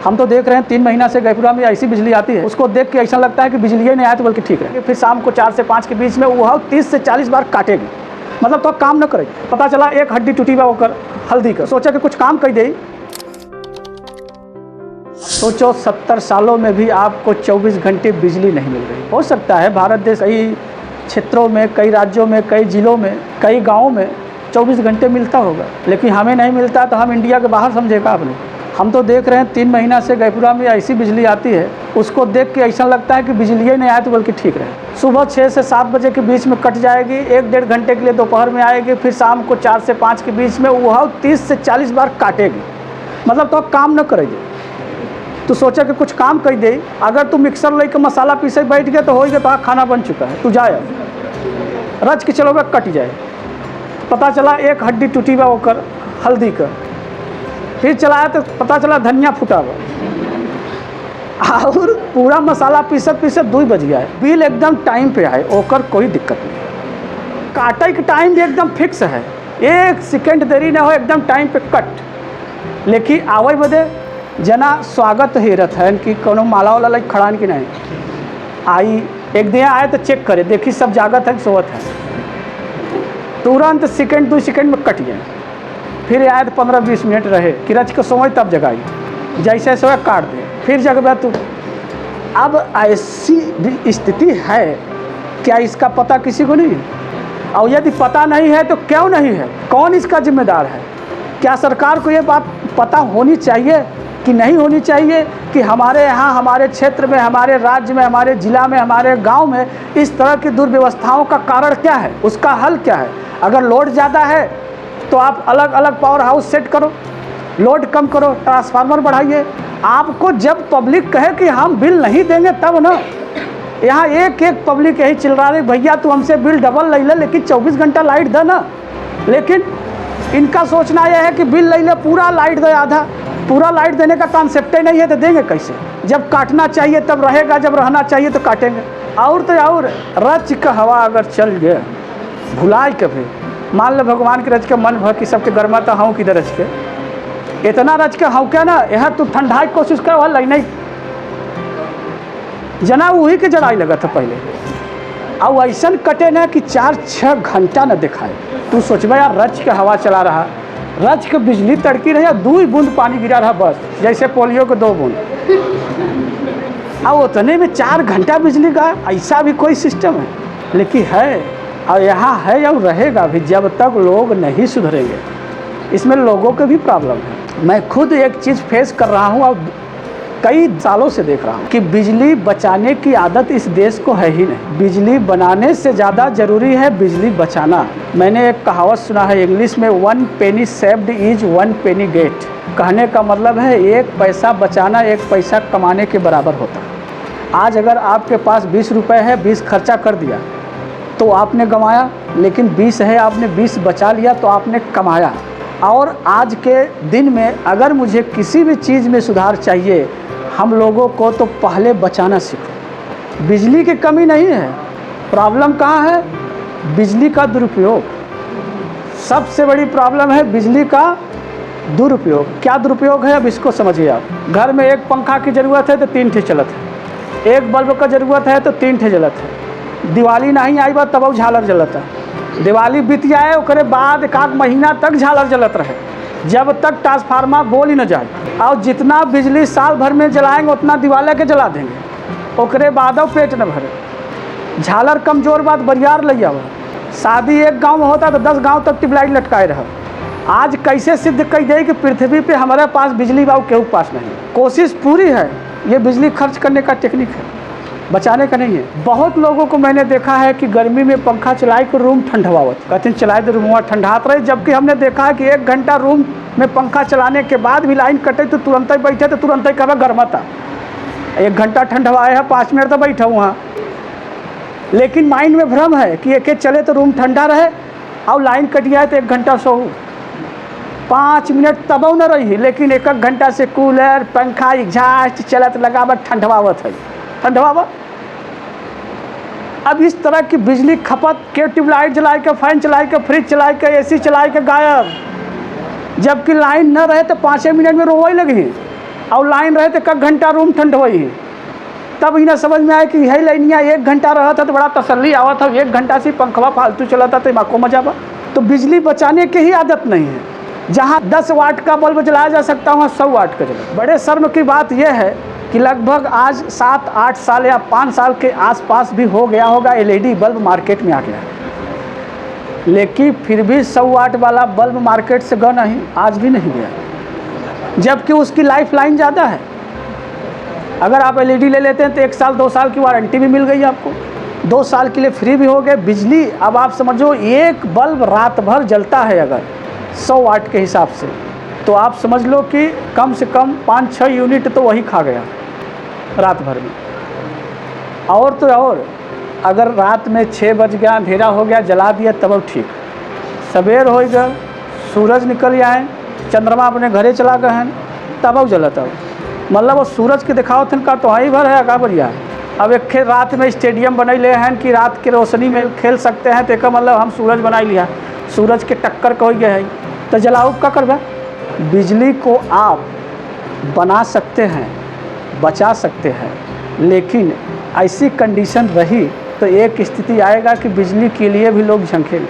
हम तो देख रहे हैं 3 महीना से गैपुरा में ऐसी बिजली आती है, उसको देख के ऐसा लगता है कि बिजली ही नहीं आए तो बल्कि ठीक है। फिर शाम को 4 से 5 के बीच में वह 30 से 40 बार काटेगी, मतलब तो काम न करेगी। पता चला एक हड्डी टूटी बा होकर हल्दी कर सोचा कि कुछ काम कर दे। सोचो 70 सालों में भी आपको 24 घंटे बिजली नहीं मिल रही। हो सकता है भारत देश कई क्षेत्रों में, कई राज्यों में, कई जिलों में, कई गाँवों में 24 घंटे मिलता होगा, लेकिन हमें नहीं मिलता तो हम इंडिया के बाहर समझेगा आपने। हम तो देख रहे हैं 3 महीना से गैपुरा में ऐसी बिजली आती है, उसको देख के ऐसा लगता है कि बिजली ही नहीं आए तो बल्कि ठीक रहे। सुबह 6 से 7 बजे के बीच में कट जाएगी, 1-1.5 घंटे के लिए दोपहर में आएगी, फिर शाम को 4 से 5 के बीच में वह 30 से 40 बार काटेगी, मतलब तो काम न करेगी। तो सोचा कि कुछ काम कर दे। अगर तू मिक्सर लेकर मसाला पीसे बैठ गया तो हो गया, तो खाना बन चुका है, तू जाए रच के चलोगे कट जाए। पता चला एक हड्डी टूटी बा होकर हल्दी का, फिर चलाया तो पता चला धनिया फूटा हुआ और पूरा मसाला पीसत 2 बज गया है। बिल एकदम टाइम पे आए, ओकर कोई दिक्कत नहीं। काटे के टाइम भी एकदम फिक्स है, 1 सेकंड देरी ना हो, एकदम टाइम पे कट। लेकिन आवे बदे जना स्वागत ही रहता है कि कोनो माला वाला लाइक खड़ान की नहीं आई। एक दिन आए तो चेक करे, देखी सब जागत है सोवत है, तुरंत 2 सेकंड में कट गए। फिर आए तो 15-20 मिनट रहे, किरच के सोए तब जगाई, जैसे सोए काट दे, फिर जगह तू। अब ऐसी स्थिति है, क्या इसका पता किसी को नहीं है? और यदि पता नहीं है तो क्यों नहीं है? कौन इसका जिम्मेदार है? क्या सरकार को ये बात पता होनी चाहिए कि नहीं होनी चाहिए कि हमारे यहाँ, हमारे क्षेत्र में, हमारे राज्य में, हमारे ज़िला में, हमारे गांव में इस तरह की दुर्व्यवस्थाओं का कारण क्या है, उसका हल क्या है? अगर लोड ज़्यादा है तो आप अलग अलग पावर हाउस सेट करो, लोड कम करो, ट्रांसफार्मर बढ़ाइए। आपको जब पब्लिक कहे कि हम बिल नहीं देंगे तब ना, यहाँ एक पब्लिक यही चिल्ला रही, भैया तू हमसे बिल डबल ले ले लेकिन 24 घंटा लाइट दे ना। लेकिन इनका सोचना यह है कि बिल ले ले पूरा, लाइट दे आधा। पूरा लाइट देने का कॉन्सेप्ट ही नहीं है तो देंगे कैसे? जब काटना चाहिए तब रहेगा, जब रहना चाहिए तो काटेंगे। और तो और रच का हवा अगर चल गया भुलाए के, फिर मान लो भगवान के रच के मन भर कि सबके गर्मा तो हूँ किधर रच के, इतना रच के हूँ क्या ना, यह तू ठंडा की कोशिश कर वह नहीं जना वही के जड़ाई लगा था पहले। और ऐसा कटे ना कि 4-6 घंटा न दिखाए। तू सोचबा यार रच के हवा चला रहा, रच के बिजली तड़की रही, 2 बूंद पानी गिरा रहा बस, जैसे पोलियो के 2 बूंद। अब उतने में 4 घंटा बिजली का ऐसा भी कोई सिस्टम है? लेकिन है, और यहाँ है और रहेगा भी जब तक लोग नहीं सुधरेंगे। इसमें लोगों के भी प्रॉब्लम है। मैं खुद एक चीज़ फेस कर रहा हूँ और कई सालों से देख रहा हूँ कि बिजली बचाने की आदत इस देश को है ही नहीं। बिजली बनाने से ज़्यादा ज़रूरी है बिजली बचाना। मैंने एक कहावत सुना है इंग्लिश में, 1 penny saved is 1 penny get। कहने का मतलब है 1 पैसा बचाना 1 पैसा कमाने के बराबर होता है। आज अगर आपके पास 20 रुपये है, 20 खर्चा कर दिया तो आपने गंवाया, लेकिन 20 है आपने 20 बचा लिया तो आपने कमाया। और आज के दिन में अगर मुझे किसी भी चीज़ में सुधार चाहिए, हम लोगों को तो पहले बचाना सीखो। बिजली की कमी नहीं है, प्रॉब्लम कहाँ है? बिजली का दुरुपयोग। सबसे बड़ी प्रॉब्लम है बिजली का दुरुपयोग। क्या दुरुपयोग है अब इसको समझिए आप। घर में 1 पंखा की ज़रूरत है तो 3 ठे चलत है, 1 बल्ब का ज़रूरत है तो 3 ठे जलत है। दिवाली नहीं आई बा तब झालर जलत है, दिवाली बीत जाए उसके बाद 1 महीना तक झालर जलत रहे, जब तक ट्रांसफार्मर बोल ही न जाए। और जितना बिजली साल भर में जलाएंगे उतना दिवाली के जला देंगे, ओकरे बाद पेट न भरे। झालर कमज़ोर बात बरियार ले आवा। शादी एक गांव में होता तो 10 गांव तक ट्यूबलाइट लटकाए रहा। आज कैसे सिद्ध कर दे कि पृथ्वी पे हमारे पास बिजली बाबू केहू पास नहीं। कोशिश पूरी है, ये बिजली खर्च करने का टेक्निक है, बचाने का नहीं है। बहुत लोगों को मैंने देखा है कि गर्मी में पंखा चलाए के रूम ठंडवावत, कहते हैं चलाए तो रूम ठंडात रहे, जबकि हमने देखा है कि 1 घंटा रूम में पंखा चलाने के बाद भी लाइन कटे तो तुरंत ही बैठे तो तुरंत ही कहा गर्मा था। 1 घंटा ठंडवाए है, 5 मिनट तो बैठा वहाँ। लेकिन माइंड में भ्रम है कि एक चले तो रूम ठंडा रहे और लाइन कट जाए तो 1 घंटा सोऊँ। 5 मिनट तबो न रही, लेकिन 1 घंटा से कूलर पंखा एग्जॉस्ट चलत लगावत ठंडवावत है, ठंडवावत। अब इस तरह की बिजली खपत के ट्यूबलाइट जलाए के, फैन चलाए के, फ्रिज चलाए के, एसी चलाए के गायब, जबकि लाइन न रहे तो 5 मिनट में रोवे लगी। और लाइन रहे तो कब घंटा रूम ठंड हुई है, तब इन्हें समझ में आया कि यही लाइनिया 1 घंटा रहा था तो बड़ा तसल्ली आवा था, 1 घंटा से पंखवा फालतू चला था तो माको मजा बा। तो बिजली बचाने की ही आदत नहीं है। जहाँ 10 वाट का बल्ब जलाया जा सकता है वहाँ 100 वाट का जला। बड़े शर्म की बात यह है कि लगभग आज 7-8 साल या 5 साल के आसपास भी हो गया होगा LED बल्ब मार्केट में आ गया, लेकिन फिर भी 100 वाट वाला बल्ब मार्केट से गया नहीं, आज भी नहीं गया, जबकि उसकी लाइफ लाइन ज़्यादा है। अगर आप LED ले लेते हैं तो 1 साल 2 साल की वारंटी भी मिल गई आपको, 2 साल के लिए फ्री भी हो गए। बिजली अब आप समझो एक बल्ब रात भर जलता है अगर 100 वाट के हिसाब से, तो आप समझ लो कि कम से कम 5-6 यूनिट तो वही खा गया रात भर में। और तो और अगर रात में 6 बज गया, अंधेरा हो गया, जला दिया तब ठीक, सवेर हो गया, सूरज निकल आए, चंद्रमा अपने घरे चला गए हैं, तब जलता मतलब वो सूरज के दिखाओ थन का तो हाई भर है का बढ़िया है। अब एक खेल रात में स्टेडियम बनैले हैं कि रात के रोशनी में खेल सकते हैं, तो एक मतलब हम सूरज बना लिया, सूरज के टक्कर को गए है तो जलाओ क्या करवा। बिजली को आप बना सकते हैं, बचा सकते हैं, लेकिन ऐसी कंडीशन रही तो एक स्थिति आएगा कि बिजली के लिए भी लोग झंखेंगे।